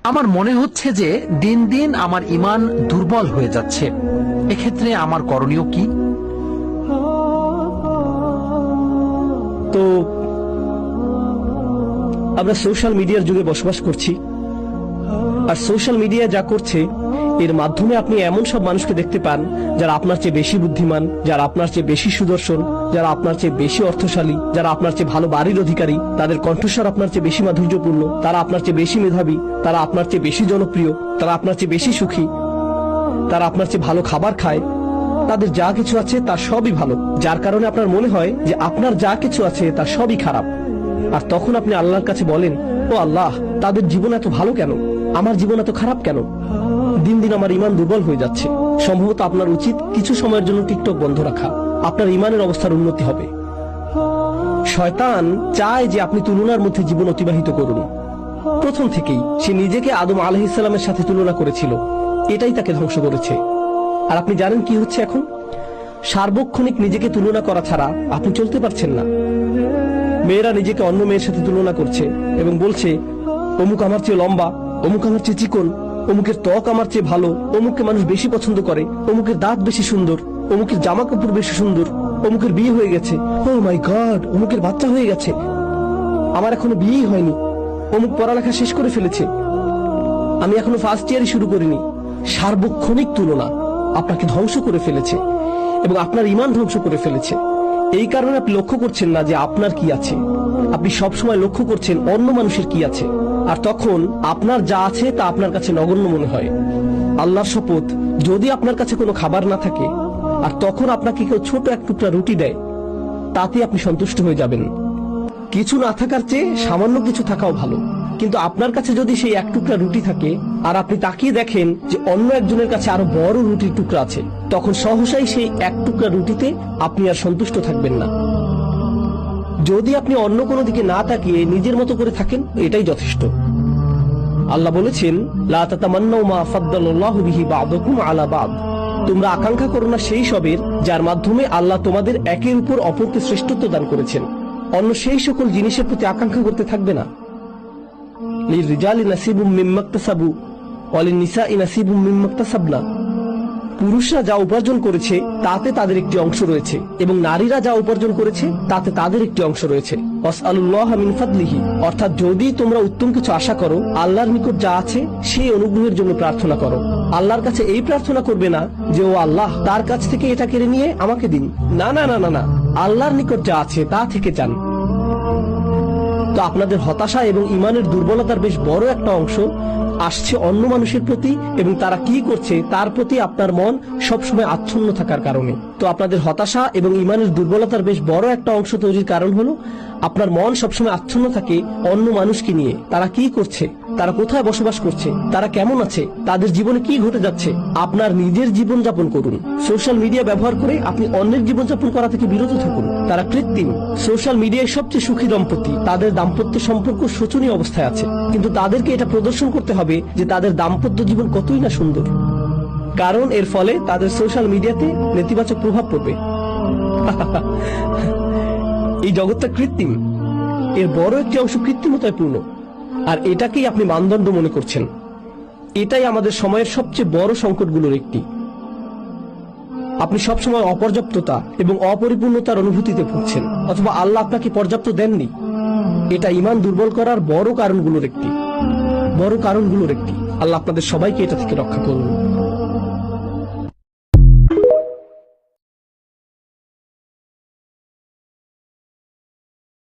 আমার মনে হচ্ছে যে দিন দিন আমার ঈমান দুর্বল হয়ে যাচ্ছে। এক্ষেত্রে আমার করণীয় কি? তো আমরা সোশ্যাল মিডিয়ার যুগে বসবাস করছি, আর সোশ্যাল মিডিয়া যা করছে এর মাধ্যমে আপনি এমন সব মানুষকে দেখতে পান যারা আপনার চেয়ে বেশি বুদ্ধিমান, যারা আপনার চেয়ে বেশি সুদর্শন, যারা আপনার চেয়ে বেশি অর্থশালী, যারা আপনার চেয়ে ভালো বাড়ির অধিকারী, তাদের কণ্ঠস্বর আপনার চেয়ে বেশি মাধুর্যপূর্ণ, তারা আপনার চেয়ে বেশি মেধাবী, তারা আপনার চেয়ে বেশি জনপ্রিয়, তারা আপনার চেয়ে বেশি সুখী, তারা আপনার চেয়ে ভালো খাবার খায়, তাদের যা কিছু আছে তার সবই ভালো, যার কারণে আপনার মনে হয় যে আপনার যা কিছু আছে তার সবই খারাপ। আর তখন আপনি আল্লাহর কাছে বলেন, ও আল্লাহ, তাদের জীবন এত ভালো কেন, আমার জীবন এত খারাপ কেন? দিন দিন আমার ঈমান দুর্বল হয়ে যাচ্ছে। সম্ভবত আপনার উচিত কিছু সময়ের জন্য টিকটক বন্ধ রাখা, আপনার ঈমানের অবস্থার উন্নতি হবে। শয়তান চায় যে আপনি তুলনার মধ্যে জীবন অতিবাহিত করুন। প্রথম থেকেই সে নিজেকে আদম আলাইহিস সালামের সাথে তুলনা করেছিল, এটাই তাকে ধ্বংস করেছে। আর আপনি জানেন কি হচ্ছে এখন? সার্বক্ষণিক নিজেকে তুলনা করা ছাড়া আপনি চলতে পারছেন না। মেয়েরা নিজেকে অন্য মেয়ের সাথে তুলনা করছে এবং বলছে, অমুক আমার চেয়ে লম্বা, অমুক আমার চেয়ে চিকন, অমুকের ত্বক আমার চেয়ে ভালো, অমুককে মানুষ বেশি পছন্দ করে, অমুকের দাঁত বেশি সুন্দর, অমুকের জামা কাপড় বেশি সুন্দর, অমুকের বিয়ে হয়ে গেছে, ও মাই গড, অমুকের বাচ্চা হয়ে গেছে, আমার এখনো বিয়েই হয়নি, অমুক পড়ালেখা শেষ করে ফেলেছে, আমি এখনো ফার্স্ট ইয়ারই শুরু করিনি। সার্বক্ষণিক তুলনা আপনাকে ধ্বংস করে ফেলেছে এবং আপনার ঈমান ধ্বংস করে ফেলেছে। এই কারণে আপনি লক্ষ্য করছেন না যে আপনার কি আছে, আপনি সবসময় লক্ষ্য করছেন অন্য মানুষের কি আছে, আর তখন আপনার যা আছে তা আপনার কাছে নগণ্য মনে হয়। আল্লাহর শপথ, যদি আপনার কাছে কোনো খাবার না থাকে আর তখন আপনাকে কেউ ছোট এক টুকরা রুটি দেয়, তাতে আপনি সন্তুষ্ট হয়ে যাবেন। কিছু না থাকার চেয়ে সামান্য কিছু থাকাও ভালো। কিন্তু আপনার কাছে যদি সেই এক টুকরা রুটি থাকে আর আপনি তাকিয়ে দেখেন যে অন্য একজনের কাছে আরো বড় রুটির টুকরা আছে, তখন সহসাই সেই এক টুকরা রুটিতে আপনি আর সন্তুষ্ট থাকবেন না। যদি আপনি অন্য কোনো দিকে না তাকিয়ে নিজের মতো করে থাকেন, এটাই যথেষ্ট। আল্লাহ বলেছেন, লা তাতামান্নাউ মা ফাদ্দালাল্লাহু বিহি বা'দাকুম আলা বা'দ। তোমরা আকাঙ্ক্ষা করো না সেই সবের যার মাধ্যমে আল্লাহ তোমাদের একের উপর অপরকে শ্রেষ্ঠত্ব দান করেছেন। অন্য সেই সকল জিনিসের প্রতি আকাঙ্ক্ষা করতে থাকবে না। লিররিজালি নাসিবুম মিম্মা ইকতাসাবু ওয়া লিন-নিসাই নাসিবুম মিম্মা ইকতাসাবনা। পুরুষরা যা উপার্জন করেছে তাতে তাদের একটি অংশ রয়েছে এবং নারীরা যা উপার্জন করেছে তাতে তাদের একটি অংশ রয়েছে। ওয়াসআলুল্লাহা মিন ফাদলিহি, অর্থাৎ যদি তোমরা উত্তম কিছু আশা করো, আল্লাহর নিকট যা আছে সেই অনুগ্রহের জন্য প্রার্থনা করো। আল্লাহর কাছে এই প্রার্থনা করবে না যে ও আল্লাহ, তার কাছ থেকে এটা কেড়ে নিয়ে আমাকে দিন। না না না না না, আল্লাহর নিকট যা আছে তা থেকে চান। তো আপনাদের হতাশা এবং ঈমানের দুর্বলতার বেশ বড় একটা অংশ আসছে অন্য মানুষের প্রতি এবং তারা কি করছে তার প্রতি আপনার মন সবসময় আচ্ছন্ন থাকার কারণে। তো আপনাদের হতাশা এবং ঈমানের দুর্বলতার বেশ বড় একটা অংশ তৈরির কারণ হলো আপনার মন সবসময় আচ্ছন্ন থাকে অন্য মানুষকে নিয়ে। তারা কি করছে, তারা কোথায় বসবাস করছে, তারা কেমন আছে, তাদের জীবনে কি ঘটে যাচ্ছে। আপনার নিজের জীবন যাপন করুন। সোশ্যাল মিডিয়া ব্যবহার করে আপনি অন্যের জীবন যাপন করা থেকে বিরত থাকুন। তারা কৃত্রিম। সোশ্যাল মিডিয়ায় সবচেয়ে সুখী দম্পতি, তাদের দাম্পত্য সম্পর্ক শোচনীয় অবস্থায় আছে, কিন্তু তাদেরকে এটা প্রদর্শন করতে হবে যে তাদের দাম্পত্য জীবন কতই না সুন্দর, কারণ এর ফলে তাদের সোশ্যাল মিডিয়াতে নেতিবাচক প্রভাব পড়বে। এই জগৎটা কৃত্রিম, এর বড় একটি অংশ কৃত্রিমতায় পূর্ণ, আর এটাকেই আপনি মানদণ্ড মনে করছেন। এটাই আমাদের সময়ের সবচেয়ে বড় সংকটগুলোর একটি। আপনি সবসময় অপর্যাপ্ততা এবং অপরিপূর্ণতার অনুভূতিতে ভুগছেন, অথবা আল্লাহ আপনাকে পর্যাপ্ত দেননি। এটা ঈমান দুর্বল করার বড় কারণগুলোর একটি। আল্লাহ আপনাদের সবাইকে এটা থেকে রক্ষা করুন।